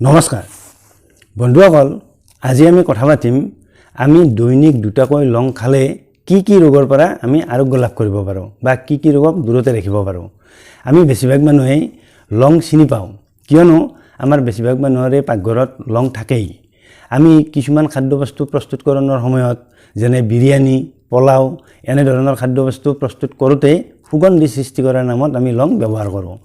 নমস্কাৰ বন্ধুসকল আজি আমি কথা পাতিম আমি দৈনিক দুটাকৈ লং খালে কি ৰোগৰ পৰা আমি আৰোগ্য লাভ কৰিব পাৰো বা কি ৰোগক দূৰতে ৰাখিব পাৰো আমি বেছিভাগ মানুহে লং চিনি পাওঁ কিয়নো আমাৰ বেছিভাগ মানুহৰে পাকঘৰত লং থাকেই আমি কিছুমান খাদ্যবস্তু প্ৰস্তুতকৰণৰ সময়ত যেনে বিৰিয়ানী পোলাও এনে ধৰণৰ খাদ্যবস্তু প্ৰস্তুত কৰোতে সুগন্ধি সৃষ্টি কৰাৰ নামত আমি লং ব্যৱহাৰ কৰোঁ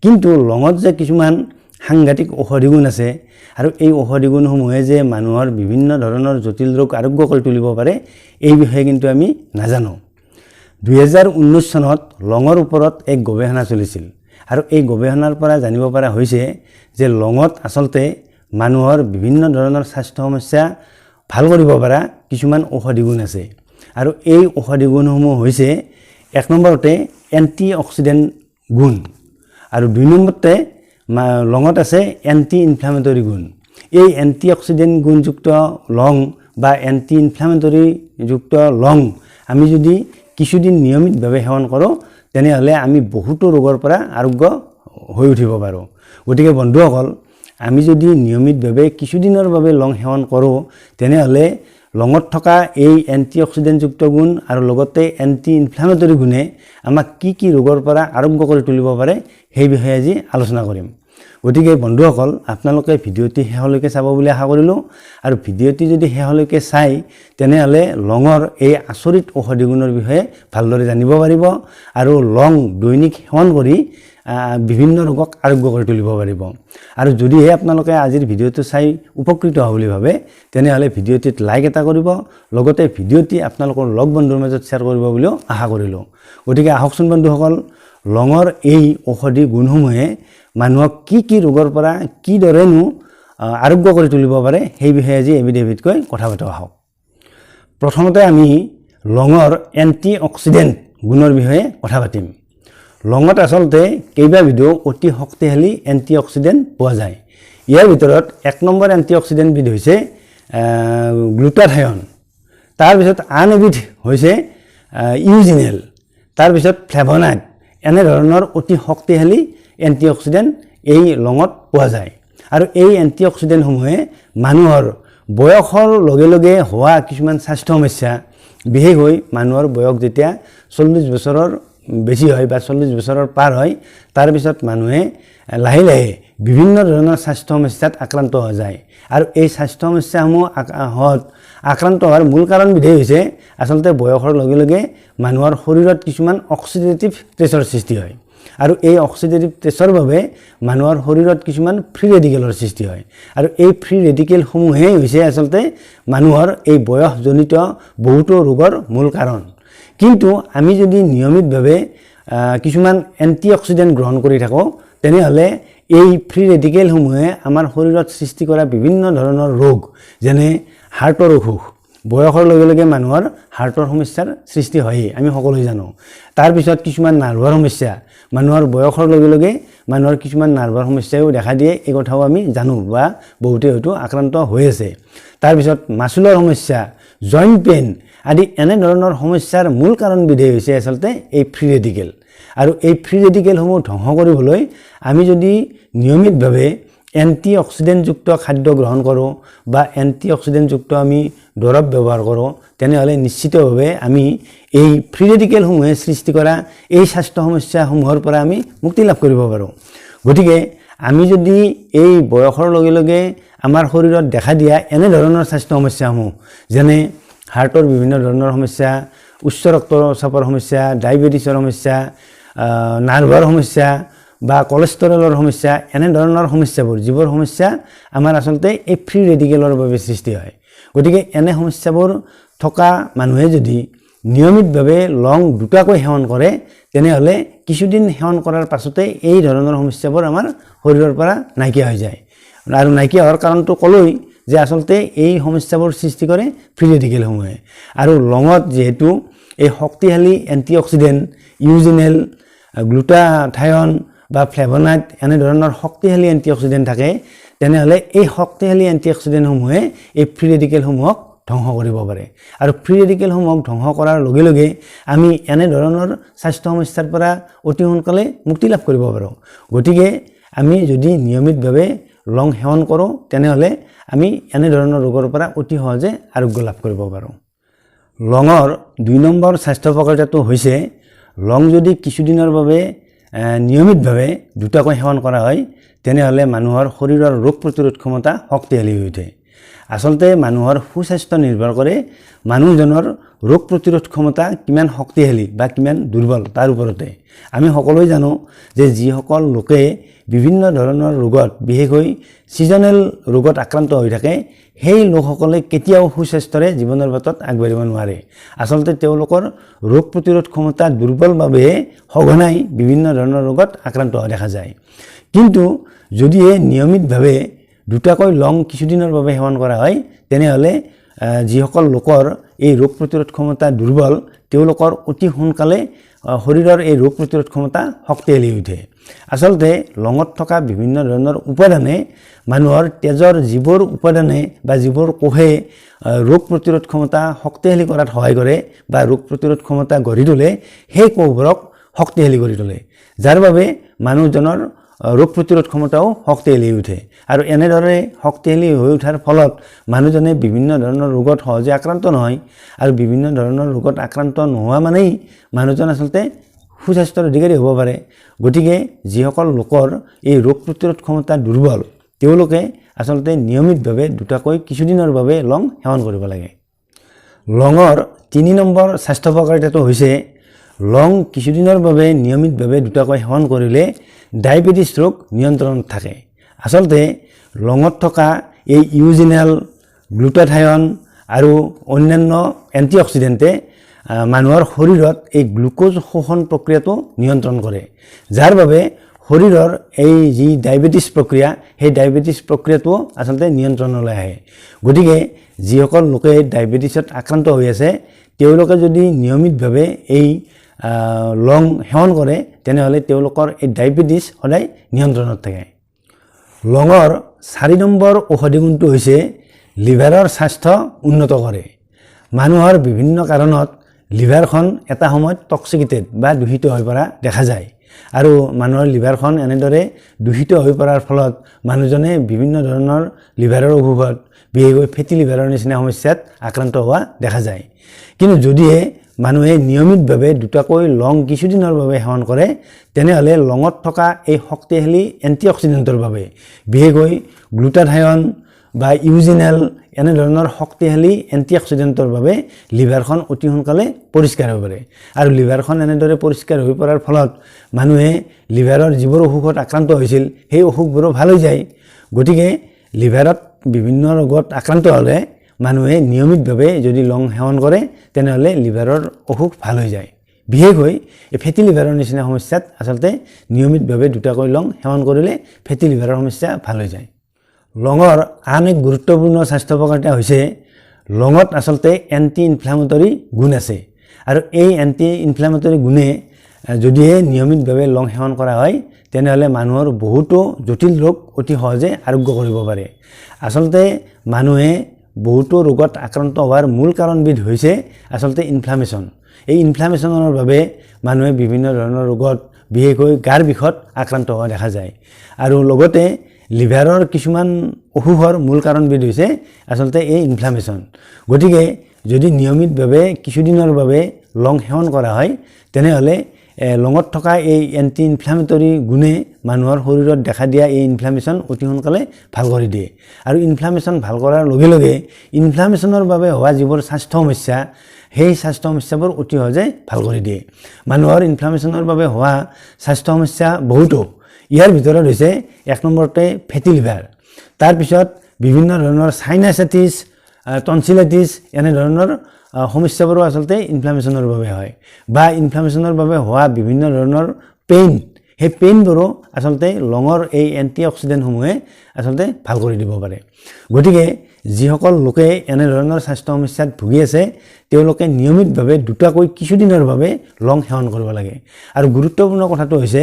কিন্তু লঙত যে কিছুমান সাংঘাতিক ঔষধি গুণ আছে আৰু এই ঔষধি গুণসমূহে যে মানুহৰ বিভিন্ন ধৰণৰ জটিল ৰোগ আৰোগ্য কৰি তুলিব পাৰে এই বিষয়ে কিন্তু আমি নাজানো 2019 চনত লঙৰ ওপৰত এক গৱেষণা চলিছিল আৰু এই গৱেষণাৰ পৰা জানিব পৰা হৈছে যে লঙত আসলতে মানুহৰ বিভিন্ন ধৰণৰ স্বাস্থ্য সমস্যা ভাল কৰিব পৰা কিছুমান ঔষধি গুণ আছে আৰু এই ঔষধি গুণসমূহ হৈছে এক নম্বৰতে এন্টি অক্সিডেন্ট গুণ আৰু দুই নম্বৰতে লঙত আছে এন্টি ইনফ্লামেটৰি গুণ এই এন্টি অক্সিডেন্ট গুণযুক্ত লং বা এন্টি ইনফ্লামেটৰি যুক্ত লং আমি যদি কিছুদিন নিয়মিতভাৱে সেৱন কৰোঁ তেনেহলে আমি বহুতো ৰোগৰ পৰা আৰোগ্য হৈ উঠিব পাৰোঁ গতিকে বন্ধুসকল আমি যদি নিয়মিতভাৱে কিছুদিনৰ বাবে লং সেৱন কৰোঁ তেনেহলে লঙত থকা এই এন্টি অক্সিডেন্ট যুক্ত গুণ আৰু লগতে এন্টি ইনফ্লামেটৰি গুণে আমাক কি ৰোগৰ পৰা আৰোগ্য কৰি তুলিব পাৰে সেই বিষয়ে আজি আলোচনা কৰিম গতিকে বন্ধুসকল আপোনালোকে ভিডিঅ'টি শেষলৈকে চাব বুলি আশা কৰিলোঁ আৰু ভিডিঅ'টি যদি শেষলৈকে চাই তেনেহলে লঙৰ এই আচৰিত ঔষধি গুণৰ বিষয়ে ভালদৰে জানিব পাৰিব আৰু লং দৈনিক সেৱন কৰি বিভিন্ন ৰোগক আৰোগ্য কৰি তুলিব পাৰিব আৰু যদিহে আপোনালোকে আজিৰ ভিডিঅ'টো চাই উপকৃত হ'ব বুলি ভাবে তেনেহলে ভিডিঅ'টিত লাইক এটা কৰিব লগতে ভিডিঅ'টি আপোনালোকৰ লগ বন্ধুৰ মাজত শ্বেয়াৰ কৰিব বুলিও আশা কৰিলোঁ গতিকে আহকচোন বন্ধুসকল লঙৰ এই ঔষধি গুণসমূহে মানুহক কি ৰোগৰ পৰা কিদৰেনো আৰোগ্য কৰি তুলিব পাৰে সেই বিষয়ে আজি এবিধ-এবিধকৈ কথা পাতোঁ আহক প্ৰথমতে আমি লঙৰ এন্টি অক্সিডেন্ট গুণৰ বিষয়ে কথা পাতিম লঙত আসলতে কেইবাবিধো অতি শক্তিশালী এন্টি অক্সিডেন্ট পোৱা যায় ইয়াৰ ভিতৰত এক নম্বৰ এন্টি অক্সিডেন্ট বিধ হৈছে গ্লুটাথায়ন তাৰপিছত আন এবিধ হৈছে ইউজিনেল তাৰপিছত ফ্লেভোনয়েড এনে ধৰণৰ অতি শক্তিশালী এন্টি অক্সিডেন্ট এই লঙত পোৱা যায় আৰু এই এন্টি অক্সিডেন্টসমূহে মানুহৰ বয়সৰ লগে লগে হোৱা কিছুমান স্বাস্থ্য সমস্যা বিশেষকৈ মানুহৰ বয়স যেতিয়া 40 বছৰৰ বেছি হয় বা 40 বছৰৰ পাৰ হয় তাৰ পিছত মানুহে লাহে লাহে বিভিন্ন ধৰণৰ স্বাস্থ্য সমস্যাত আক্ৰান্ত হৈ যায় আৰু এই স্বাস্থ্য সমস্যাসমূহ আক্ৰান্ত হোৱাৰ মূল কাৰণ বিধেই হৈছে আসলতে বয়সৰ লগে লগে মানুহৰ শৰীৰত কিছুমান অক্সিডেটিভ ষ্ট্ৰেছৰ সৃষ্টি হয় আৰু এই অক্সিডেটিভ ষ্ট্ৰেছৰ বাবে মানুহৰ শৰীৰত কিছুমান ফ্ৰী ৰেডিকেলৰ সৃষ্টি হয় আৰু এই ফ্ৰী ৰেডিকেলসমূহে হৈছে আসলতে মানুহৰ এই বয়সজনিত বহুতো ৰোগৰ মূল কাৰণ কিন্তু আমি যদি নিয়মিতভাৱে কিছুমান এন্টি অক্সিডেন্ট গ্ৰহণ কৰি থাকোঁ তেনেহলে এই ফ্ৰী ৰেডিকেলসমূহে আমাৰ শৰীৰত সৃষ্টি কৰা বিভিন্ন ধৰণৰ ৰোগ যেনে হাৰ্টৰ অসুখ বয়সৰ লগে লগে মানুহৰ হাৰ্টৰ সমস্যাৰ সৃষ্টি হয় আমি সকলোৱে জানো তাৰ পিছত কিছুমান নাৰ্ভৰ সমস্যা মানুহৰ বয়সৰ লগে লগে মানুহৰ কিছুমান নাৰ্ভৰ সমস্যাও দেখা দিয়ে এই কথাও আমি জানো বা বহুতে হয়তো আক্ৰান্ত হৈ আছে তাৰ পিছত মাসুলৰ সমস্যা জইন্ট পেইন আদি এনে ধৰণৰ সমস্যাৰ মূল কাৰণ বিধেই হৈছে আসলতে এই ফ্ৰী ৰেডিকেল আৰু এই ফ্ৰী ৰেডিকেলসমূহ ধ্বংস কৰিবলৈ আমি যদি নিয়মিতভাৱে এন্টি অক্সিডেন্ট যুক্ত খাদ্য গ্ৰহণ কৰোঁ বা এন্টি অক্সিডেন্ট যুক্ত আমি দৰৱ ব্যৱহাৰ কৰোঁ তেনেহলে নিশ্চিতভাৱে আমি এই ফ্ৰী ৰেডিকেলসমূহে সৃষ্টি কৰা এই স্বাস্থ্য সমস্যাসমূহৰ পৰা আমি মুক্তি লাভ কৰিব পাৰোঁ গতিকে আমি যদি এই বয়সৰ লগে লগে আমাৰ শৰীৰত দেখা দিয়া এনে ধৰণৰ স্বাস্থ্য সমস্যাসমূহ যেনে হাৰ্টৰ বিভিন্ন ধৰণৰ সমস্যা উচ্চ ৰক্তচাপৰ সমস্যা ডায়েবেটিছৰ সমস্যা নাৰ্ভৰ সমস্যা বা কোলেষ্ট্ৰলৰ সমস্যা এনে ধৰণৰ সমস্যাবোৰ যিবোৰ সমস্যা আমাৰ আসলতে এই ফ্ৰী ৰেডিকেলৰ বাবে সৃষ্টি হয় গতিকে এনে সমস্যাবোৰ থকা মানুহে যদি নিয়মিতভাৱে লং দুটাকৈ সেৱন কৰে তেনেহলে কিছুদিন সেৱন কৰাৰ পাছতে এই ধৰণৰ সমস্যাবোৰ আমাৰ শৰীৰৰ পৰা নাইকিয়া হৈ যায় আৰু নাইকিয়া হোৱাৰ কাৰণটো ক'লৈ যে আসলতে এই সমস্যাবোৰ সৃষ্টি কৰে ফ্ৰী ৰেডিকেলসমূহে আৰু লঙত যেহেতু এই শক্তিশালী এন্টি অক্সিডেন্ট ইউজিনেল গ্লুটাথায়ন বা ফ্লেভোনয়েড এনে ধৰণৰ শক্তিশালী এন্টি অক্সিডেন্ট থাকে তেনেহলে এই শক্তিশালী এন্টি অক্সিডেন্টসমূহে এই ফ্ৰী ৰেডিকেলসমূহক ধ্বংস কৰিব পাৰে আৰু ফ্ৰী ৰেডিকেলসমূহক ধ্বংস কৰাৰ লগে লগে আমি এনে ধৰণৰ স্বাস্থ্য সমস্যাৰ পৰা অতি সোনকালে মুক্তি লাভ কৰিব পাৰোঁ গতিকে আমি যদি নিয়মিতভাৱে লং সেৱন কৰোঁ তেনেহ'লে আমি এনেধৰণৰ ৰোগৰ পৰা অতি সহজে আৰোগ্য লাভ কৰিব পাৰোঁ। লঙৰ 2 নম্বৰ স্বাস্থ্য উপকাৰিতাটো হৈছে লং যদি কিছুদিনৰ বাবে নিয়মিতভাৱে দুটাকৈ সেৱন কৰা হয় তেনেহ'লে মানুহৰ শৰীৰৰ ৰোগ প্ৰতিৰোধ ক্ষমতা শক্তিশালী হৈ উঠে। আচলতে মানুহৰ সুস্বাস্থ্য নিৰ্ভৰ কৰে মানুহজনৰ ৰোগ প্ৰতিৰোধ ক্ষমতা কিমান শক্তিশালী বা কিমান দুৰ্বল তাৰ ওপৰতে। আমি সকলোৱে জানো যে যিসকল লোকে বিভিন্ন ধৰণৰ ৰোগত বিশেষকৈ ছিজনেল ৰোগত আক্ৰান্ত হৈ থাকে সেই লোকসকলে কেতিয়াও সুস্বাস্থ্যৰে জীৱনৰ বাটত আগবাঢ়িব নোৱাৰে। আচলতে তেওঁলোকৰ ৰোগ প্ৰতিৰোধ ক্ষমতা দুৰ্বল বাবে সঘনাই বিভিন্ন ধৰণৰ ৰোগত আক্ৰান্ত হোৱা দেখা যায়। কিন্তু যদিহে নিয়মিতভাৱে দুটাকৈ লং কিছুদিনৰ বাবে সেৱন কৰা হয় তেনেহ'লে যিসকল লোকৰ এই ৰোগ প্ৰতিৰোধ ক্ষমতা দুৰ্বল তেওঁলোকৰ অতি সোনকালে শৰীৰৰ এই ৰোগ প্ৰতিৰোধ ক্ষমতা শক্তিশালী হৈ উঠে। আচলতে লঙত থকা বিভিন্ন ধৰণৰ উপাদানে মানুহৰ তেজৰ যিবোৰ উপাদানে বা যিবোৰ কোষে ৰোগ প্ৰতিৰোধ ক্ষমতা শক্তিশালী কৰাত সহায় কৰে বা ৰোগ প্ৰতিৰোধ ক্ষমতা গঢ়ি তোলে সেই কোষবোৰক শক্তিশালী কৰি তোলে, যাৰ বাবে মানুহজনৰ ৰোগ প্ৰতিৰোধ ক্ষমতাও শক্তিশালী হৈ উঠে। আৰু এনেদৰে শক্তিশালী হৈ উঠাৰ ফলত মানুহজনে বিভিন্ন ধৰণৰ ৰোগত সহজে আক্ৰান্ত নহয়। আৰু বিভিন্ন ধৰণৰ ৰোগত আক্ৰান্ত নোহোৱা মানেই মানুহজন আচলতে সুস্বাস্থ্যৰ অধিকাৰী হ'ব পাৰে। গতিকে যিসকল লোকৰ এই ৰোগ প্ৰতিৰোধ ক্ষমতা দুৰ্বল তেওঁলোকে আচলতে নিয়মিতভাৱে দুটাকৈ কিছুদিনৰ বাবে লং সেৱন কৰিব লাগে। লঙৰ 3 নম্বৰ স্বাস্থ্য উপকাৰিতাটো হৈছে লং কিছুদিনৰ বাবে নিয়মিতভাৱে দুটাকৈ সেৱন কৰিলে ডায়েবেটিছ ৰোগ নিয়ন্ত্ৰণত থাকে। আচলতে লঙত থকা এই ইউজিনেল, গ্লুটাথায়ন আৰু অন্যান্য এণ্টিঅক্সিডেণ্টে মানুহৰ শৰীৰত এই গ্লুক'জ শোষণ প্ৰক্ৰিয়াটো নিয়ন্ত্ৰণ কৰে, যাৰ বাবে শৰীৰৰ এই যি ডায়েবেটিছ প্ৰক্ৰিয়া সেই ডায়েবেটিছ প্ৰক্ৰিয়াটো আচলতে নিয়ন্ত্ৰণলৈ আহে। গতিকে যিসকল লোকে ডায়েবেটিছত আক্ৰান্ত হৈ আছে তেওঁলোকে যদি নিয়মিতভাৱে এই লং সেৱন কৰে তেনেহ'লে তেওঁলোকৰ এই ডায়েবেটিছ সদায় নিয়ন্ত্ৰণত থাকে। লঙৰ 4 নম্বৰ ঔষধি গুণটো হৈছে লিভাৰৰ স্বাস্থ্য উন্নত কৰে। মানুহৰ বিভিন্ন কাৰণত লিভাৰখন এটা সময়ত টক্সিকেটেড বা দূষিত হৈ পৰা দেখা যায়। আৰু মানুহৰ লিভাৰখন এনেদৰে দূষিত হৈ পৰাৰ ফলত মানুহজনে বিভিন্ন ধৰণৰ লিভাৰৰ অসুখত বিশেষকৈ ফেটি লিভাৰৰ নিচিনা সমস্যাত আক্ৰান্ত হোৱা দেখা যায়। কিন্তু যদিহে মানুহে নিয়মিতভাৱে দুটাকৈ লং কিছুদিনৰ বাবে সেৱন কৰে তেনেহ'লে লঙত থকা এই শক্তিশালী এণ্টিঅক্সিডেণ্টৰ বাবে বিশেষকৈ গ্লুটাথায়ন বা ইউজিনেল এনেধৰণৰ শক্তিশালী এণ্টিঅক্সিডেণ্টৰ বাবে লিভাৰখন অতি সোনকালে পৰিষ্কাৰ হ'ব পাৰে। আৰু লিভাৰখন এনেদৰে পৰিষ্কাৰ হৈ পৰাৰ ফলত মানুহে লিভাৰৰ যিবোৰ অসুখত আক্ৰান্ত হৈছিল সেই অসুখবোৰো ভাল হৈ যায়। গতিকে লিভাৰত বিভিন্ন ৰোগত আক্ৰান্ত হ'লে মানুহে নিয়মিতভাৱে যদি লং সেৱন কৰে তেনেহ'লে লিভাৰৰ অসুখ ভাল হৈ যায়। বিশেষকৈ এই ফেটি লিভাৰৰ নিচিনা সমস্যাত আচলতে নিয়মিতভাৱে দুটাকৈ লং সেৱন কৰিলে ফেটি লিভাৰৰ সমস্যা ভাল হৈ যায়। লঙৰ আন এক গুৰুত্বপূৰ্ণ স্বাস্থ্য উপকাৰিতা হৈছে লঙত আচলতে এণ্টি ইনফ্লামেটৰী গুণ আছে। আৰু এই এণ্টি ইনফ্লামেটৰী গুণে যদিহে নিয়মিতভাৱে লং সেৱন কৰা হয় তেনেহ'লে মানুহৰ বহুতো জটিল ৰোগ অতি সহজে আৰোগ্য কৰিব পাৰে। আচলতে মানুহে বহুতো ৰোগত আক্ৰান্ত হোৱাৰ মূল কাৰণবিধ হৈছে আচলতে ইনফ্লামেশ্যন। এই ইনফ্লামেশ্যনৰ বাবে মানুহে বিভিন্ন ধৰণৰ ৰোগত বিশেষকৈ গাৰ বিষত আক্ৰান্ত হোৱা দেখা যায়। আৰু লগতে লিভাৰৰ কিছুমান অসুখৰ মূল কাৰণবিধ হৈছে আচলতে এই ইনফ্লামেশ্যন। গতিকে যদি নিয়মিতভাৱে কিছুদিনৰ বাবে লং সেৱন কৰা হয় তেনেহ'লে লঙত থকা এই এণ্টি ইনফ্লামেটৰী গুণে মানুহৰ শৰীৰত দেখা দিয়া এই ইনফ্লামেশ্যন অতি সোনকালে ভাল কৰি দিয়ে। আৰু ইনফ্লামেশ্যন ভাল কৰাৰ লগে লগে ইনফ্লামেশ্যনৰ বাবে হোৱা যিবোৰ স্বাস্থ্য সমস্যা সেই স্বাস্থ্য সমস্যাবোৰ অতি সহজে ভাল কৰি দিয়ে। মানুহৰ ইনফ্লামেশ্যনৰ বাবে হোৱা স্বাস্থ্য সমস্যা বহুতো। ইয়াৰ ভিতৰত হৈছে 1 নম্বৰতে ফেটি লিভাৰ, তাৰপিছত বিভিন্ন ধৰণৰ চাইনাচাইটিছ, টনচিলাইটিছ এনেধৰণৰ সমস্যাবোৰো আচলতে ইনফ্লামেশ্যনৰ বাবে হয়। বা ইনফ্লামেশ্যনৰ বাবে হোৱা বিভিন্ন ধৰণৰ পেইন, সেই পেইনবোৰো আচলতে লঙৰ এই এণ্টিঅক্সিডেণ্টসমূহে আচলতে ভাল কৰি দিব পাৰে। গতিকে যিসকল লোকে এনেধৰণৰ স্বাস্থ্য সমস্যাত ভুগি আছে তেওঁলোকে নিয়মিতভাৱে দুটাকৈ কিছুদিনৰ বাবে লং সেৱন কৰিব লাগে। আৰু গুৰুত্বপূৰ্ণ কথাটো হৈছে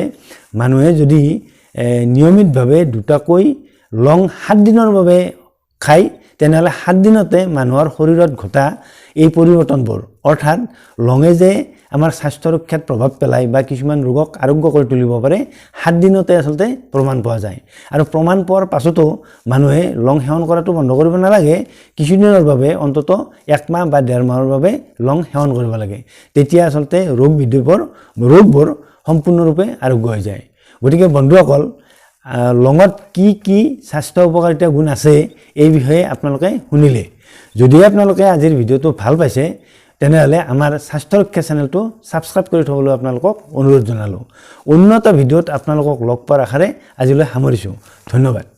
মানুহে যদি নিয়মিতভাৱে দুটাকৈ লং 7 দিনৰ বাবে খায় তেনেহ'লে 7 দিনতে মানুহৰ শৰীৰত ঘটা এই পৰিৱৰ্তনবোৰ অৰ্থাৎ লঙে যে আমাৰ স্বাস্থ্য ৰক্ষাত প্ৰভাৱ পেলায় বা কিছুমান ৰোগক আৰোগ্য কৰি তুলিব পাৰে 7 দিনতে আচলতে প্ৰমাণ পোৱা যায় আৰু প্ৰমাণ পোৱাৰ পাছতো মানুহে লং সেৱন কৰাটো বন্ধ কৰিব নালাগে কিছুদিনৰ বাবে অন্তত 1 মাহ বা 1.5 মাহৰ বাবে লং সেৱন কৰিব লাগে তেতিয়া আচলতে ৰোগবোৰ সম্পূৰ্ণৰূপে আৰোগ্য হৈ যায় গতিকে বন্ধুসকল লঙত কি স্বাস্থ্য উপকাৰিতা গুণ আছে এই বিষয়ে আপোনালোকে শুনিলে যদি আপোনালোকে আজিৰ ভিডিঅটো ভাল পাইছে তেনেহলে আমাৰ স্বাস্থ্য ৰক্ষা চেনেলটো সাবস্ক্ৰাইব কৰি থবলৈ আপোনালোকক অনুৰোধ জনালো উন্নত ভিডিঅত আপোনালোকক লগ পোৱাৰ আশাৰে আজিলৈ সামৰিছো ধন্যবাদ